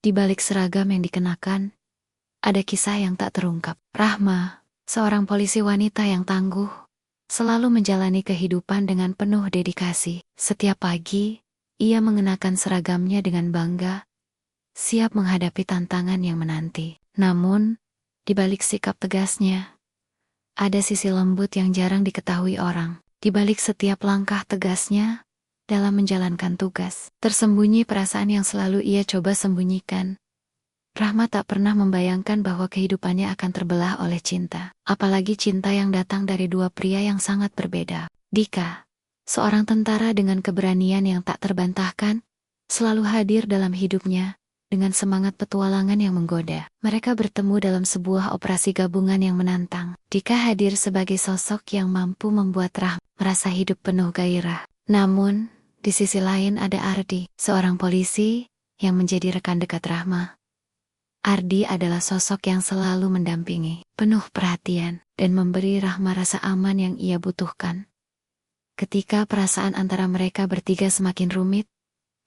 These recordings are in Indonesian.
Di balik seragam yang dikenakan, ada kisah yang tak terungkap. Rahma, seorang polisi wanita yang tangguh, selalu menjalani kehidupan dengan penuh dedikasi. Setiap pagi, ia mengenakan seragamnya dengan bangga, siap menghadapi tantangan yang menanti. Namun, di balik sikap tegasnya, ada sisi lembut yang jarang diketahui orang. Di balik setiap langkah tegasnya dalam menjalankan tugas, tersembunyi perasaan yang selalu ia coba sembunyikan. Rahma tak pernah membayangkan bahwa kehidupannya akan terbelah oleh cinta. Apalagi cinta yang datang dari dua pria yang sangat berbeda. Dika, seorang tentara dengan keberanian yang tak terbantahkan, selalu hadir dalam hidupnya, dengan semangat petualangan yang menggoda. Mereka bertemu dalam sebuah operasi gabungan yang menantang. Dika hadir sebagai sosok yang mampu membuat Rahma merasa hidup penuh gairah. Namun, di sisi lain ada Ardi, seorang polisi yang menjadi rekan dekat Rahma. Ardi adalah sosok yang selalu mendampingi, penuh perhatian, dan memberi Rahma rasa aman yang ia butuhkan. Ketika perasaan antara mereka bertiga semakin rumit,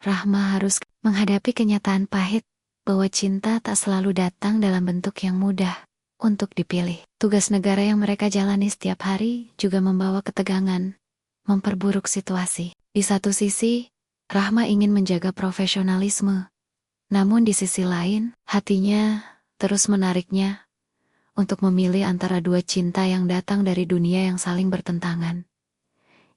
Rahma harus menghadapi kenyataan pahit bahwa cinta tak selalu datang dalam bentuk yang mudah untuk dipilih. Tugas negara yang mereka jalani setiap hari juga membawa ketegangan, memperburuk situasi. Di satu sisi, Rahma ingin menjaga profesionalisme. Namun di sisi lain, hatinya terus menariknya untuk memilih antara dua cinta yang datang dari dunia yang saling bertentangan.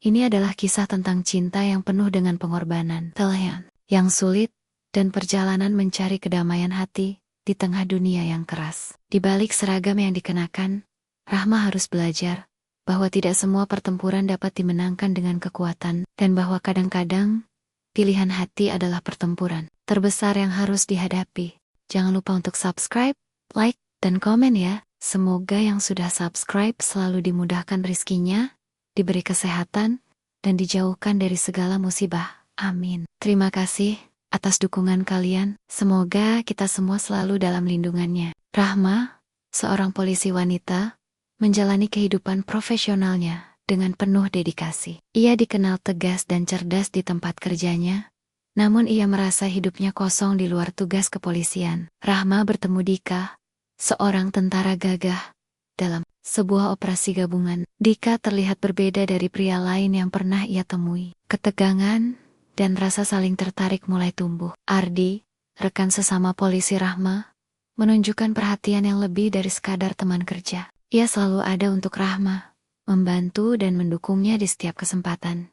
Ini adalah kisah tentang cinta yang penuh dengan pengorbanan, pilihan yang sulit, dan perjalanan mencari kedamaian hati di tengah dunia yang keras. Di balik seragam yang dikenakan, Rahma harus belajar bahwa tidak semua pertempuran dapat dimenangkan dengan kekuatan, dan bahwa kadang-kadang pilihan hati adalah pertempuran terbesar yang harus dihadapi. Jangan lupa untuk subscribe, like, dan komen ya. Semoga yang sudah subscribe selalu dimudahkan rezekinya, diberi kesehatan, dan dijauhkan dari segala musibah. Amin. Terima kasih atas dukungan kalian. Semoga kita semua selalu dalam lindungannya. Rahma, seorang polisi wanita, menjalani kehidupan profesionalnya dengan penuh dedikasi. Ia dikenal tegas dan cerdas di tempat kerjanya, namun ia merasa hidupnya kosong di luar tugas kepolisian. Rahma bertemu Dika, seorang tentara gagah, dalam sebuah operasi gabungan. Dika terlihat berbeda dari pria lain yang pernah ia temui. Ketegangan dan rasa saling tertarik mulai tumbuh. Ardi, rekan sesama polisi Rahma, menunjukkan perhatian yang lebih dari sekadar teman kerja. Ia selalu ada untuk Rahma, membantu dan mendukungnya di setiap kesempatan.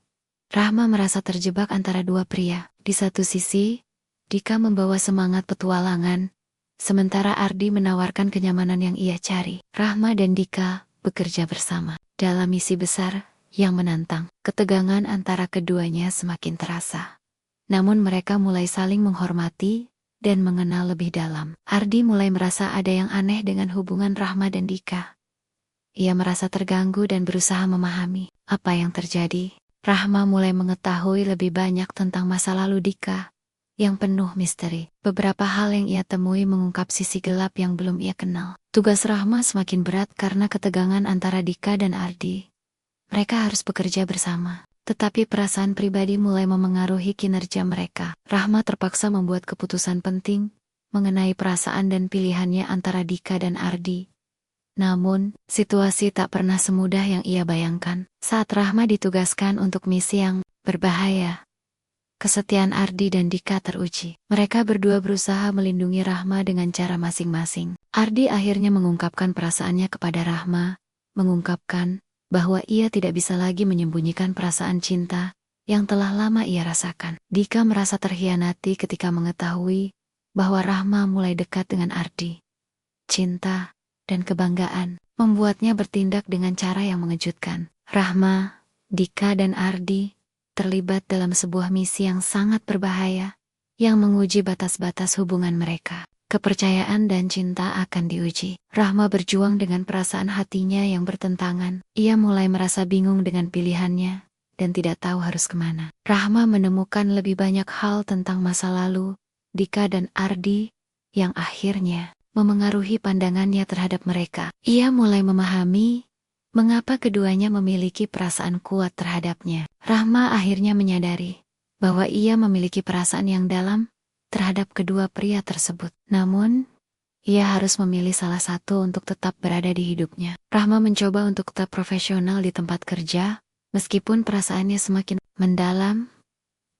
Rahma merasa terjebak antara dua pria. Di satu sisi, Dika membawa semangat petualangan, sementara Ardi menawarkan kenyamanan yang ia cari. Rahma dan Dika bekerja bersama dalam misi besar yang menantang. Ketegangan antara keduanya semakin terasa. Namun mereka mulai saling menghormati dan mengenal lebih dalam. Ardi mulai merasa ada yang aneh dengan hubungan Rahma dan Dika. Ia merasa terganggu dan berusaha memahami apa yang terjadi. Rahma mulai mengetahui lebih banyak tentang masa lalu Dika yang penuh misteri. Beberapa hal yang ia temui mengungkap sisi gelap yang belum ia kenal. Tugas Rahma semakin berat karena ketegangan antara Dika dan Ardi. Mereka harus bekerja bersama, tetapi perasaan pribadi mulai memengaruhi kinerja mereka. Rahma terpaksa membuat keputusan penting mengenai perasaan dan pilihannya antara Dika dan Ardi. Namun, situasi tak pernah semudah yang ia bayangkan. Saat Rahma ditugaskan untuk misi yang berbahaya, kesetiaan Ardi dan Dika teruji. Mereka berdua berusaha melindungi Rahma dengan cara masing-masing. Ardi akhirnya mengungkapkan perasaannya kepada Rahma, mengungkapkan bahwa ia tidak bisa lagi menyembunyikan perasaan cinta yang telah lama ia rasakan. Dika merasa terhianati ketika mengetahui bahwa Rahma mulai dekat dengan Ardi. Cinta dan kebanggaan membuatnya bertindak dengan cara yang mengejutkan. Rahma, Dika, dan Ardi terlibat dalam sebuah misi yang sangat berbahaya, yang menguji batas-batas hubungan mereka. Kepercayaan dan cinta akan diuji. Rahma berjuang dengan perasaan hatinya yang bertentangan. Ia mulai merasa bingung dengan pilihannya, dan tidak tahu harus kemana. Rahma menemukan lebih banyak hal tentang masa lalu Dika dan Ardi, yang akhirnya memengaruhi pandangannya terhadap mereka. Ia mulai memahami mengapa keduanya memiliki perasaan kuat terhadapnya. Rahma akhirnya menyadari bahwa ia memiliki perasaan yang dalam terhadap kedua pria tersebut. Namun, ia harus memilih salah satu untuk tetap berada di hidupnya. Rahma mencoba untuk tetap profesional di tempat kerja, meskipun perasaannya semakin mendalam.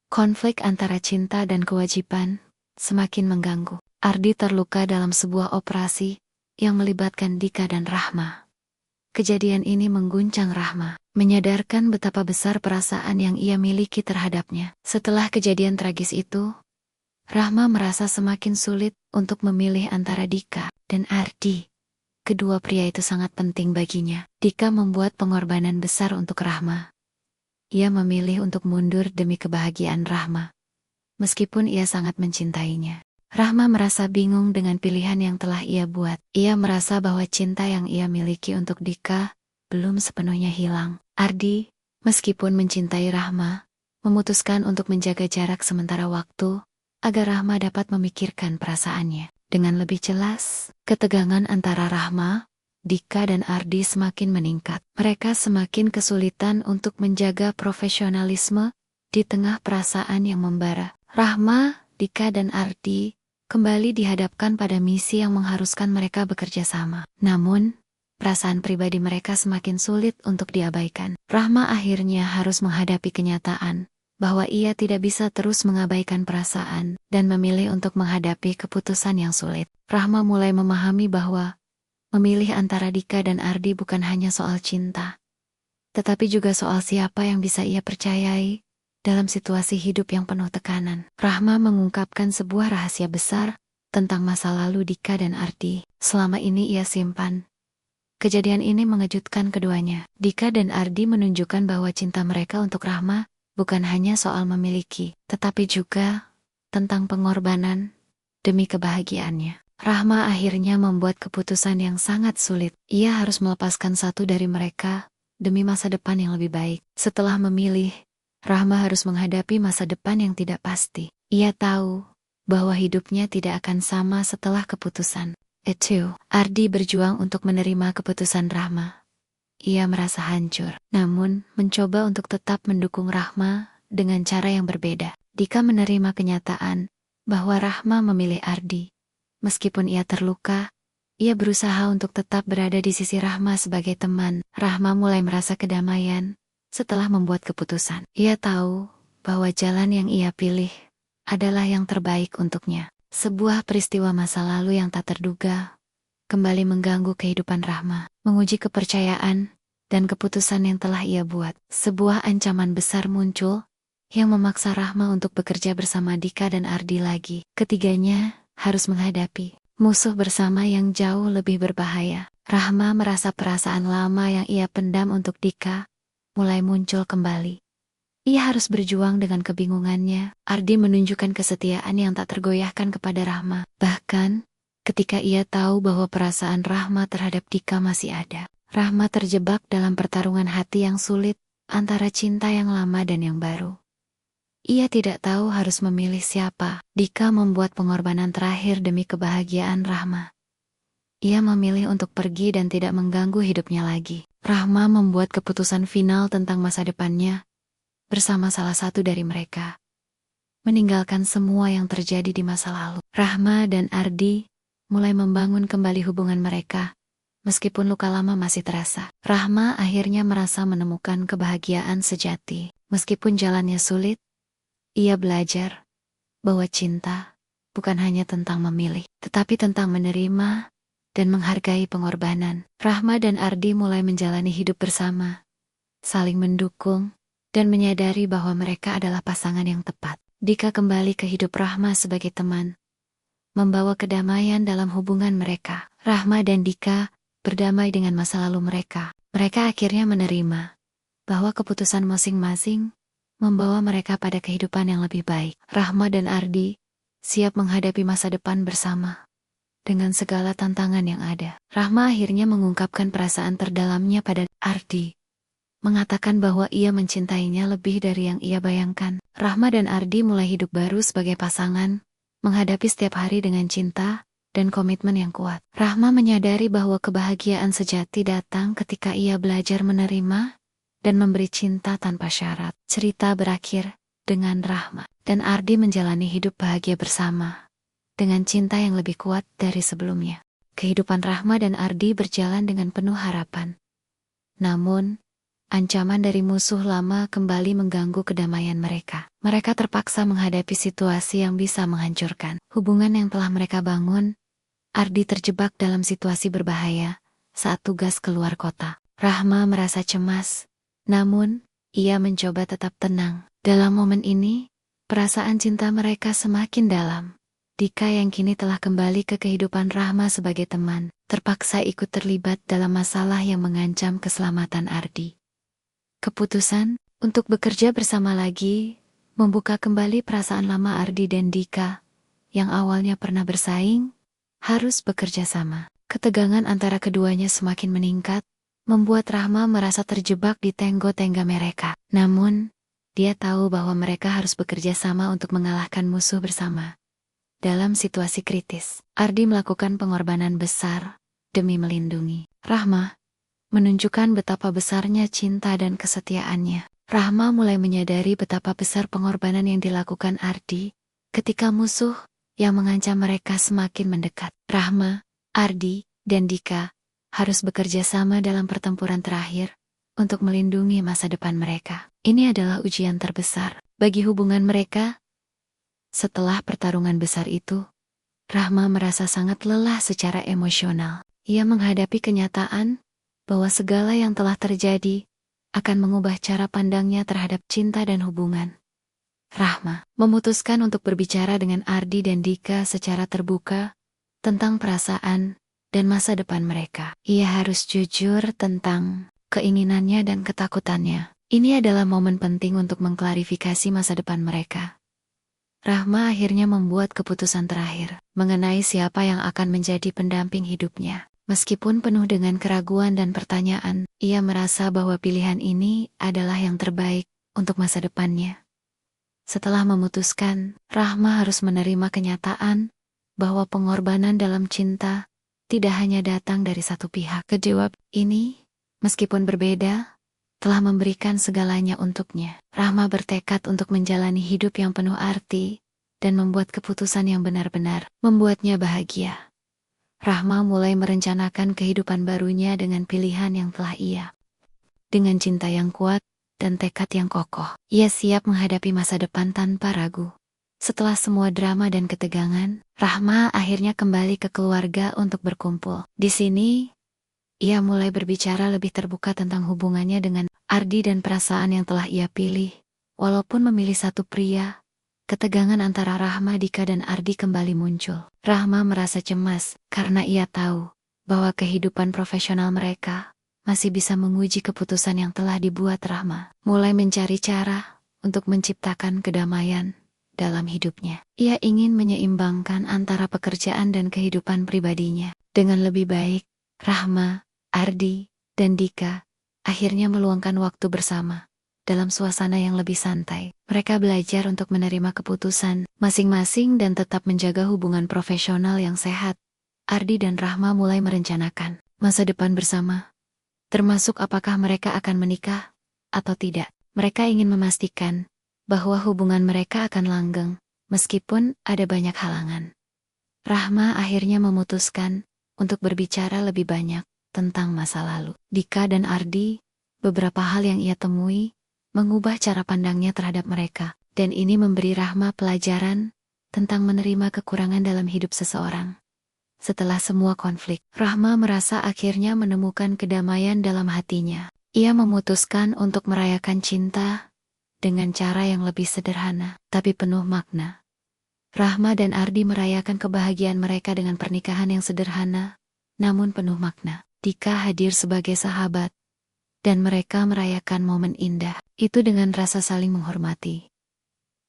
Konflik antara cinta dan kewajiban semakin mengganggu. Ardi terluka dalam sebuah operasi yang melibatkan Dika dan Rahma. Kejadian ini mengguncang Rahma, menyadarkan betapa besar perasaan yang ia miliki terhadapnya. Setelah kejadian tragis itu, Rahma merasa semakin sulit untuk memilih antara Dika dan Ardi. Kedua pria itu sangat penting baginya. Dika membuat pengorbanan besar untuk Rahma. Ia memilih untuk mundur demi kebahagiaan Rahma, meskipun ia sangat mencintainya. Rahma merasa bingung dengan pilihan yang telah ia buat. Ia merasa bahwa cinta yang ia miliki untuk Dika belum sepenuhnya hilang. Ardi, meskipun mencintai Rahma, memutuskan untuk menjaga jarak sementara waktu agar Rahma dapat memikirkan perasaannya dengan lebih jelas. Ketegangan antara Rahma, Dika dan Ardi semakin meningkat. Mereka semakin kesulitan untuk menjaga profesionalisme di tengah perasaan yang membara. Rahma, Dika dan Ardi kembali dihadapkan pada misi yang mengharuskan mereka bekerja sama. Namun, perasaan pribadi mereka semakin sulit untuk diabaikan. Rahma akhirnya harus menghadapi kenyataan bahwa ia tidak bisa terus mengabaikan perasaan dan memilih untuk menghadapi keputusan yang sulit. Rahma mulai memahami bahwa memilih antara Dika dan Ardi bukan hanya soal cinta, tetapi juga soal siapa yang bisa ia percayai dalam situasi hidup yang penuh tekanan. Rahma mengungkapkan sebuah rahasia besar tentang masa lalu Dika dan Ardi. Selama ini ia simpan. Kejadian ini mengejutkan keduanya. Dika dan Ardi menunjukkan bahwa cinta mereka untuk Rahma bukan hanya soal memiliki, tetapi juga tentang pengorbanan demi kebahagiaannya. Rahma akhirnya membuat keputusan yang sangat sulit. Ia harus melepaskan satu dari mereka demi masa depan yang lebih baik. Setelah memilih, Rahma harus menghadapi masa depan yang tidak pasti. Ia tahu bahwa hidupnya tidak akan sama setelah keputusan itu. Ardi berjuang untuk menerima keputusan Rahma. Ia merasa hancur, namun mencoba untuk tetap mendukung Rahma dengan cara yang berbeda. Dika menerima kenyataan bahwa Rahma memilih Ardi. Meskipun ia terluka, ia berusaha untuk tetap berada di sisi Rahma sebagai teman. Rahma mulai merasa kedamaian setelah membuat keputusan. Ia tahu bahwa jalan yang ia pilih adalah yang terbaik untuknya. Sebuah peristiwa masa lalu yang tak terduga kembali mengganggu kehidupan Rahma, menguji kepercayaan dan keputusan yang telah ia buat. Sebuah ancaman besar muncul yang memaksa Rahma untuk bekerja bersama Dika dan Ardi lagi. Ketiganya harus menghadapi musuh bersama yang jauh lebih berbahaya. Rahma merasa perasaan lama yang ia pendam untuk Dika mulai muncul kembali. Ia harus berjuang dengan kebingungannya. Ardi menunjukkan kesetiaan yang tak tergoyahkan kepada Rahma. Bahkan, ketika ia tahu bahwa perasaan Rahma terhadap Dika masih ada, Rahma terjebak dalam pertarungan hati yang sulit antara cinta yang lama dan yang baru. Ia tidak tahu harus memilih siapa. Dika membuat pengorbanan terakhir demi kebahagiaan Rahma. Ia memilih untuk pergi dan tidak mengganggu hidupnya lagi. Rahma membuat keputusan final tentang masa depannya bersama salah satu dari mereka, meninggalkan semua yang terjadi di masa lalu. Rahma dan Ardi mulai membangun kembali hubungan mereka, meskipun luka lama masih terasa. Rahma akhirnya merasa menemukan kebahagiaan sejati. Meskipun jalannya sulit, ia belajar bahwa cinta bukan hanya tentang memilih, tetapi tentang menerima dan menghargai pengorbanan. Rahma dan Ardi mulai menjalani hidup bersama, saling mendukung, dan menyadari bahwa mereka adalah pasangan yang tepat. Dika kembali ke hidup Rahma sebagai teman, membawa kedamaian dalam hubungan mereka. Rahma dan Dika berdamai dengan masa lalu mereka. Mereka akhirnya menerima bahwa keputusan masing-masing membawa mereka pada kehidupan yang lebih baik. Rahma dan Ardi siap menghadapi masa depan bersama dengan segala tantangan yang ada. Rahma akhirnya mengungkapkan perasaan terdalamnya pada Ardi, mengatakan bahwa ia mencintainya lebih dari yang ia bayangkan. Rahma dan Ardi mulai hidup baru sebagai pasangan, menghadapi setiap hari dengan cinta dan komitmen yang kuat. Rahma menyadari bahwa kebahagiaan sejati datang ketika ia belajar menerima dan memberi cinta tanpa syarat. Cerita berakhir dengan Rahma dan Ardi menjalani hidup bahagia bersama, dengan cinta yang lebih kuat dari sebelumnya. Kehidupan Rahma dan Ardi berjalan dengan penuh harapan. Namun, ancaman dari musuh lama kembali mengganggu kedamaian mereka. Mereka terpaksa menghadapi situasi yang bisa menghancurkan hubungan yang telah mereka bangun. Ardi terjebak dalam situasi berbahaya saat tugas keluar kota. Rahma merasa cemas, namun ia mencoba tetap tenang. Dalam momen ini, perasaan cinta mereka semakin dalam. Dika yang kini telah kembali ke kehidupan Rahma sebagai teman, terpaksa ikut terlibat dalam masalah yang mengancam keselamatan Ardi. Keputusan untuk bekerja bersama lagi membuka kembali perasaan lama Ardi dan Dika yang awalnya pernah bersaing, harus bekerja sama. Ketegangan antara keduanya semakin meningkat, membuat Rahma merasa terjebak di tenggo-tengga mereka. Namun, dia tahu bahwa mereka harus bekerja sama untuk mengalahkan musuh bersama. Dalam situasi kritis, Ardi melakukan pengorbanan besar demi melindungi Rahma, menunjukkan betapa besarnya cinta dan kesetiaannya. Rahma mulai menyadari betapa besar pengorbanan yang dilakukan Ardi ketika musuh yang mengancam mereka semakin mendekat. Rahma, Ardi, dan Dika harus bekerja sama dalam pertempuran terakhir untuk melindungi masa depan mereka. Ini adalah ujian terbesar bagi hubungan mereka. Setelah pertarungan besar itu, Rahma merasa sangat lelah secara emosional. Ia menghadapi kenyataan bahwa segala yang telah terjadi akan mengubah cara pandangnya terhadap cinta dan hubungan. Rahma memutuskan untuk berbicara dengan Ardi dan Dika secara terbuka tentang perasaan dan masa depan mereka. Ia harus jujur tentang keinginannya dan ketakutannya. Ini adalah momen penting untuk mengklarifikasi masa depan mereka. Rahma akhirnya membuat keputusan terakhir mengenai siapa yang akan menjadi pendamping hidupnya. Meskipun penuh dengan keraguan dan pertanyaan, ia merasa bahwa pilihan ini adalah yang terbaik untuk masa depannya. Setelah memutuskan, Rahma harus menerima kenyataan bahwa pengorbanan dalam cinta tidak hanya datang dari satu pihak. Kedua ini, meskipun berbeda, telah memberikan segalanya untuknya. Rahma bertekad untuk menjalani hidup yang penuh arti dan membuat keputusan yang benar-benar membuatnya bahagia. Rahma mulai merencanakan kehidupan barunya dengan pilihan yang telah ia. Dengan cinta yang kuat dan tekad yang kokoh, ia siap menghadapi masa depan tanpa ragu. Setelah semua drama dan ketegangan, Rahma akhirnya kembali ke keluarga untuk berkumpul. Di sini, ia mulai berbicara lebih terbuka tentang hubungannya dengan Ardi dan perasaan yang telah ia pilih. Walaupun memilih satu pria, ketegangan antara Rahma, Dika, dan Ardi kembali muncul. Rahma merasa cemas karena ia tahu bahwa kehidupan profesional mereka masih bisa menguji keputusan yang telah dibuat. Rahma mulai mencari cara untuk menciptakan kedamaian dalam hidupnya. Ia ingin menyeimbangkan antara pekerjaan dan kehidupan pribadinya. Dengan lebih baik, Rahma, Ardi, dan Dika akhirnya meluangkan waktu bersama. Dalam suasana yang lebih santai, mereka belajar untuk menerima keputusan masing-masing dan tetap menjaga hubungan profesional yang sehat. Ardi dan Rahma mulai merencanakan masa depan bersama, termasuk apakah mereka akan menikah atau tidak. Mereka ingin memastikan bahwa hubungan mereka akan langgeng, meskipun ada banyak halangan. Rahma akhirnya memutuskan untuk berbicara lebih banyak tentang masa lalu. Dika dan Ardi, beberapa hal yang ia temui mengubah cara pandangnya terhadap mereka, dan ini memberi Rahma pelajaran tentang menerima kekurangan dalam hidup seseorang. Setelah semua konflik, Rahma merasa akhirnya menemukan kedamaian dalam hatinya. Ia memutuskan untuk merayakan cinta dengan cara yang lebih sederhana, tapi penuh makna. Rahma dan Ardi merayakan kebahagiaan mereka dengan pernikahan yang sederhana, namun penuh makna. Dika hadir sebagai sahabat, dan mereka merayakan momen indah itu dengan rasa saling menghormati.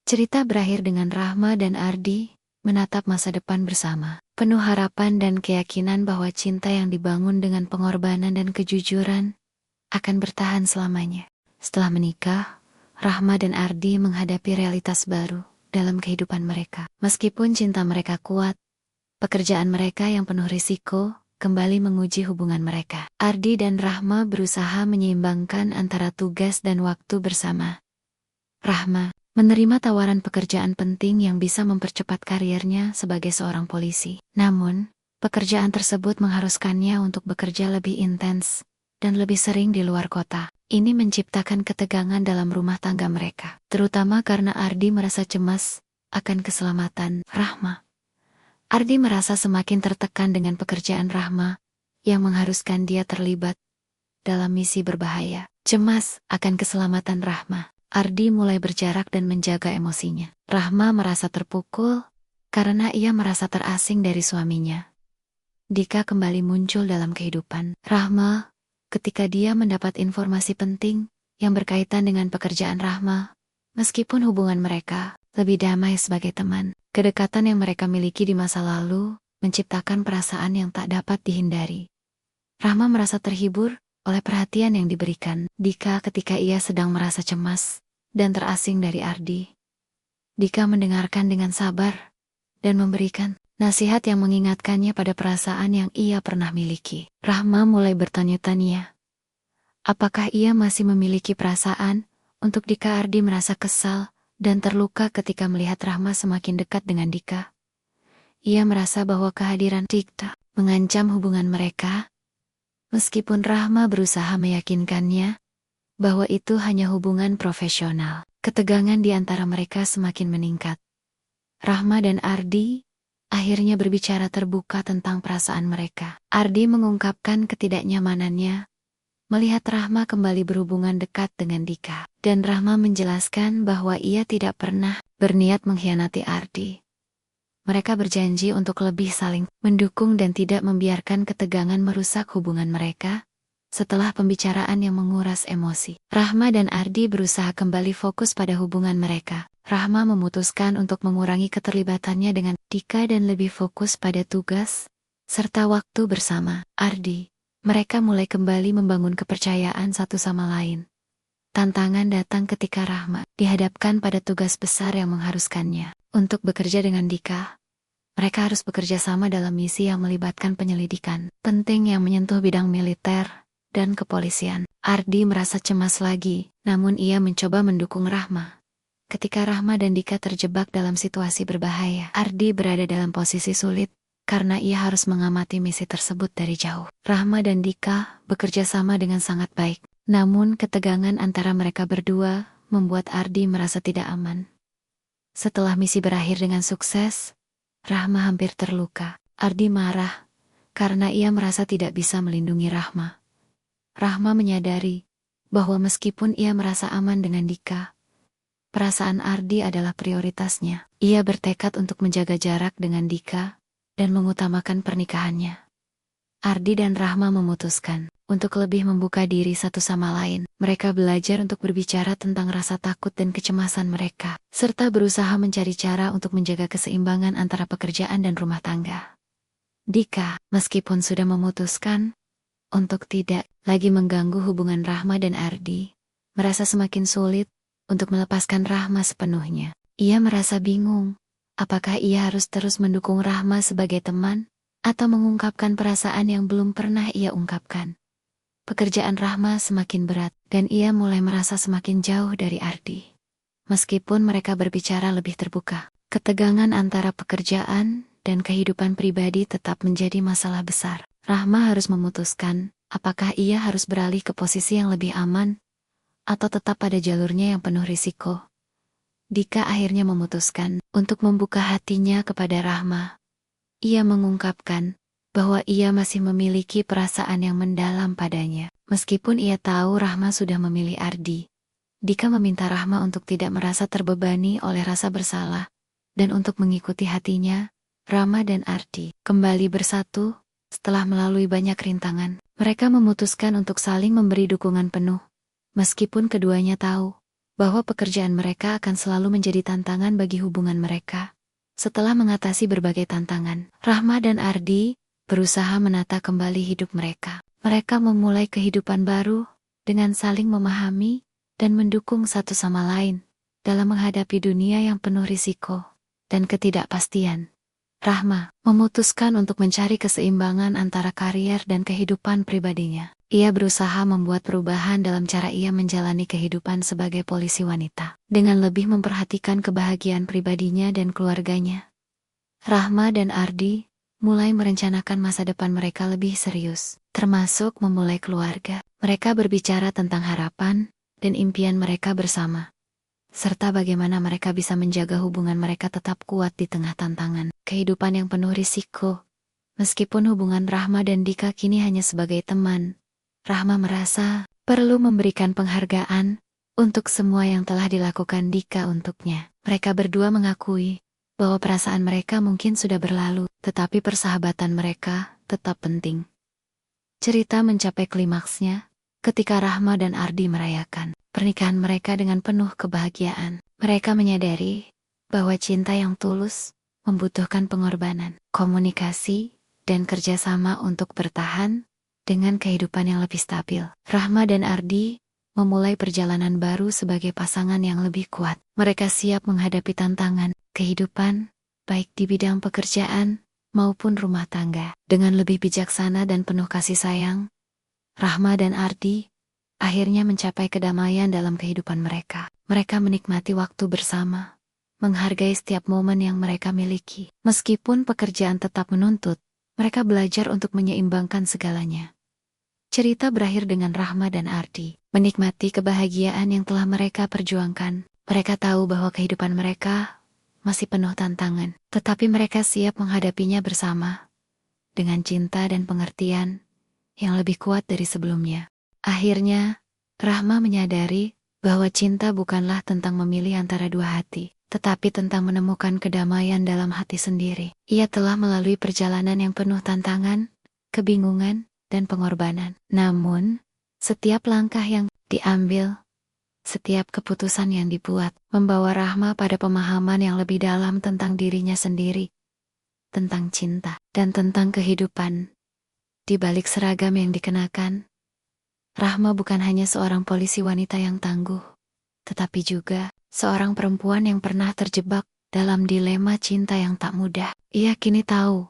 Cerita berakhir dengan Rahma dan Ardi menatap masa depan bersama, penuh harapan dan keyakinan bahwa cinta yang dibangun dengan pengorbanan dan kejujuran akan bertahan selamanya. Setelah menikah, Rahma dan Ardi menghadapi realitas baru dalam kehidupan mereka. Meskipun cinta mereka kuat, pekerjaan mereka yang penuh risiko kembali menguji hubungan mereka. Ardi dan Rahma berusaha menyeimbangkan antara tugas dan waktu bersama. Rahma menerima tawaran pekerjaan penting yang bisa mempercepat karirnya sebagai seorang polisi. Namun, pekerjaan tersebut mengharuskannya untuk bekerja lebih intens dan lebih sering di luar kota. Ini menciptakan ketegangan dalam rumah tangga mereka, terutama karena Ardi merasa cemas akan keselamatan Rahma. Ardi merasa semakin tertekan dengan pekerjaan Rahma yang mengharuskan dia terlibat dalam misi berbahaya. Cemas akan keselamatan Rahma, Ardi mulai berjarak dan menjaga emosinya. Rahma merasa terpukul karena ia merasa terasing dari suaminya. Dika kembali muncul dalam kehidupan Rahma ketika dia mendapat informasi penting yang berkaitan dengan pekerjaan Rahma. Meskipun hubungan mereka lebih damai sebagai teman, kedekatan yang mereka miliki di masa lalu menciptakan perasaan yang tak dapat dihindari. Rahma merasa terhibur oleh perhatian yang diberikan Dika ketika ia sedang merasa cemas dan terasing dari Ardi. Dika mendengarkan dengan sabar dan memberikan nasihat yang mengingatkannya pada perasaan yang ia pernah miliki. Rahma mulai bertanya-tanya, apakah ia masih memiliki perasaan untuk Dika? Ardi merasa kesal dan terluka ketika melihat Rahma semakin dekat dengan Dika. Ia merasa bahwa kehadiran Dika mengancam hubungan mereka. Meskipun Rahma berusaha meyakinkannya bahwa itu hanya hubungan profesional, ketegangan di antara mereka semakin meningkat. Rahma dan Ardi akhirnya berbicara terbuka tentang perasaan mereka. Ardi mengungkapkan ketidaknyamanannya melihat Rahma kembali berhubungan dekat dengan Dika, dan Rahma menjelaskan bahwa ia tidak pernah berniat mengkhianati Ardi. Mereka berjanji untuk lebih saling mendukung dan tidak membiarkan ketegangan merusak hubungan mereka. Setelah pembicaraan yang menguras emosi, Rahma dan Ardi berusaha kembali fokus pada hubungan mereka. Rahma memutuskan untuk mengurangi keterlibatannya dengan Dika dan lebih fokus pada tugas serta waktu bersama Ardi. Mereka mulai kembali membangun kepercayaan satu sama lain. Tantangan datang ketika Rahma dihadapkan pada tugas besar yang mengharuskannya untuk bekerja dengan Dika. Mereka harus bekerja sama dalam misi yang melibatkan penyelidikan penting yang menyentuh bidang militer dan kepolisian. Ardi merasa cemas lagi, namun ia mencoba mendukung Rahma. Ketika Rahma dan Dika terjebak dalam situasi berbahaya, Ardi berada dalam posisi sulit karena ia harus mengamati misi tersebut dari jauh. Rahma dan Dika bekerja sama dengan sangat baik, namun ketegangan antara mereka berdua membuat Ardi merasa tidak aman. Setelah misi berakhir dengan sukses, Rahma hampir terluka. Ardi marah karena ia merasa tidak bisa melindungi Rahma. Rahma menyadari bahwa meskipun ia merasa aman dengan Dika, perasaan Ardi adalah prioritasnya. Ia bertekad untuk menjaga jarak dengan Dika dan mengutamakan pernikahannya. Ardi dan Rahma memutuskan untuk lebih membuka diri satu sama lain. Mereka belajar untuk berbicara tentang rasa takut dan kecemasan mereka, serta berusaha mencari cara untuk menjaga keseimbangan antara pekerjaan dan rumah tangga. Dika, meskipun sudah memutuskan untuk tidak lagi mengganggu hubungan Rahma dan Ardi, merasa semakin sulit untuk melepaskan Rahma sepenuhnya. Ia merasa bingung, apakah ia harus terus mendukung Rahma sebagai teman, atau mengungkapkan perasaan yang belum pernah ia ungkapkan. Pekerjaan Rahma semakin berat, dan ia mulai merasa semakin jauh dari Ardi. Meskipun mereka berbicara lebih terbuka, ketegangan antara pekerjaan dan kehidupan pribadi tetap menjadi masalah besar. Rahma harus memutuskan apakah ia harus beralih ke posisi yang lebih aman atau tetap pada jalurnya yang penuh risiko. Dika akhirnya memutuskan untuk membuka hatinya kepada Rahma. Ia mengungkapkan bahwa ia masih memiliki perasaan yang mendalam padanya. Meskipun ia tahu Rahma sudah memilih Ardi, Dika meminta Rahma untuk tidak merasa terbebani oleh rasa bersalah dan untuk mengikuti hatinya. Rahma dan Ardi kembali bersatu. Setelah melalui banyak rintangan, mereka memutuskan untuk saling memberi dukungan penuh. Meskipun keduanya tahu bahwa pekerjaan mereka akan selalu menjadi tantangan bagi hubungan mereka. Setelah mengatasi berbagai tantangan, Rahma dan Ardi berusaha menata kembali hidup mereka. Mereka memulai kehidupan baru dengan saling memahami dan mendukung satu sama lain dalam menghadapi dunia yang penuh risiko dan ketidakpastian. Rahma memutuskan untuk mencari keseimbangan antara karier dan kehidupan pribadinya. Ia berusaha membuat perubahan dalam cara ia menjalani kehidupan sebagai polisi wanita, dengan lebih memperhatikan kebahagiaan pribadinya dan keluarganya. Rahma dan Ardi mulai merencanakan masa depan mereka lebih serius, termasuk memulai keluarga. Mereka berbicara tentang harapan dan impian mereka bersama, serta bagaimana mereka bisa menjaga hubungan mereka tetap kuat di tengah tantangan kehidupan yang penuh risiko. Meskipun hubungan Rahma dan Dika kini hanya sebagai teman, Rahma merasa perlu memberikan penghargaan untuk semua yang telah dilakukan Dika untuknya. Mereka berdua mengakui bahwa perasaan mereka mungkin sudah berlalu, tetapi persahabatan mereka tetap penting. Cerita mencapai klimaksnya ketika Rahma dan Ardi merayakan pernikahan mereka dengan penuh kebahagiaan. Mereka menyadari bahwa cinta yang tulus membutuhkan pengorbanan, komunikasi, dan kerjasama untuk bertahan dengan kehidupan yang lebih stabil. Rahma dan Ardi memulai perjalanan baru sebagai pasangan yang lebih kuat. Mereka siap menghadapi tantangan kehidupan, baik di bidang pekerjaan maupun rumah tangga. Dengan lebih bijaksana dan penuh kasih sayang, Rahma dan Ardi akhirnya mencapai kedamaian dalam kehidupan mereka. Mereka menikmati waktu bersama, menghargai setiap momen yang mereka miliki. Meskipun pekerjaan tetap menuntut, mereka belajar untuk menyeimbangkan segalanya. Cerita berakhir dengan Rahma dan Ardi menikmati kebahagiaan yang telah mereka perjuangkan. Mereka tahu bahwa kehidupan mereka masih penuh tantangan, tetapi mereka siap menghadapinya bersama, dengan cinta dan pengertian yang lebih kuat dari sebelumnya. Akhirnya, Rahma menyadari bahwa cinta bukanlah tentang memilih antara dua hati, tetapi tentang menemukan kedamaian dalam hati sendiri. Ia telah melalui perjalanan yang penuh tantangan, kebingungan, dan pengorbanan. Namun, setiap langkah yang diambil, setiap keputusan yang dibuat, membawa Rahma pada pemahaman yang lebih dalam tentang dirinya sendiri, tentang cinta, dan tentang kehidupan. Di balik seragam yang dikenakan, Rahma bukan hanya seorang polisi wanita yang tangguh, tetapi juga seorang perempuan yang pernah terjebak dalam dilema cinta yang tak mudah. Ia kini tahu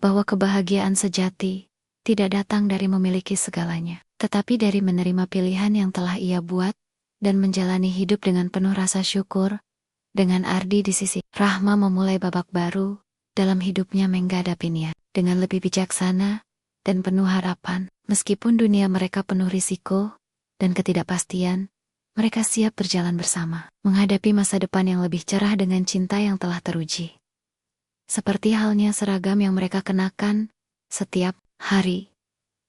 bahwa kebahagiaan sejati tidak datang dari memiliki segalanya, tetapi dari menerima pilihan yang telah ia buat dan menjalani hidup dengan penuh rasa syukur. Dengan Ardi di sisi, Rahma memulai babak baru dalam hidupnya menghadapinya dengan lebih bijaksana dan penuh harapan. Meskipun dunia mereka penuh risiko dan ketidakpastian, mereka siap berjalan bersama, menghadapi masa depan yang lebih cerah dengan cinta yang telah teruji. Seperti halnya seragam yang mereka kenakan setiap hari,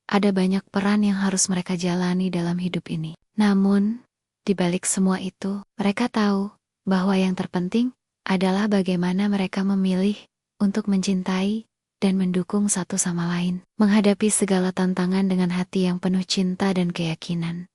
ada banyak peran yang harus mereka jalani dalam hidup ini. Namun, di balik semua itu, mereka tahu bahwa yang terpenting adalah bagaimana mereka memilih untuk mencintai dan mendukung satu sama lain, menghadapi segala tantangan dengan hati yang penuh cinta dan keyakinan.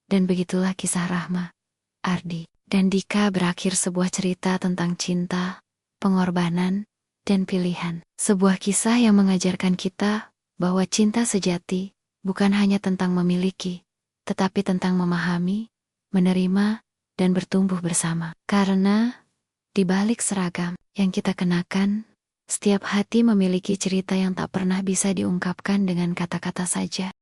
Dan begitulah kisah Rahma, Ardi, dan Dika berakhir, sebuah cerita tentang cinta, pengorbanan, dan pilihan. Sebuah kisah yang mengajarkan kita bahwa cinta sejati bukan hanya tentang memiliki, tetapi tentang memahami, menerima, dan bertumbuh bersama. Karena di balik seragam yang kita kenakan, setiap hati memiliki cerita yang tak pernah bisa diungkapkan dengan kata-kata saja.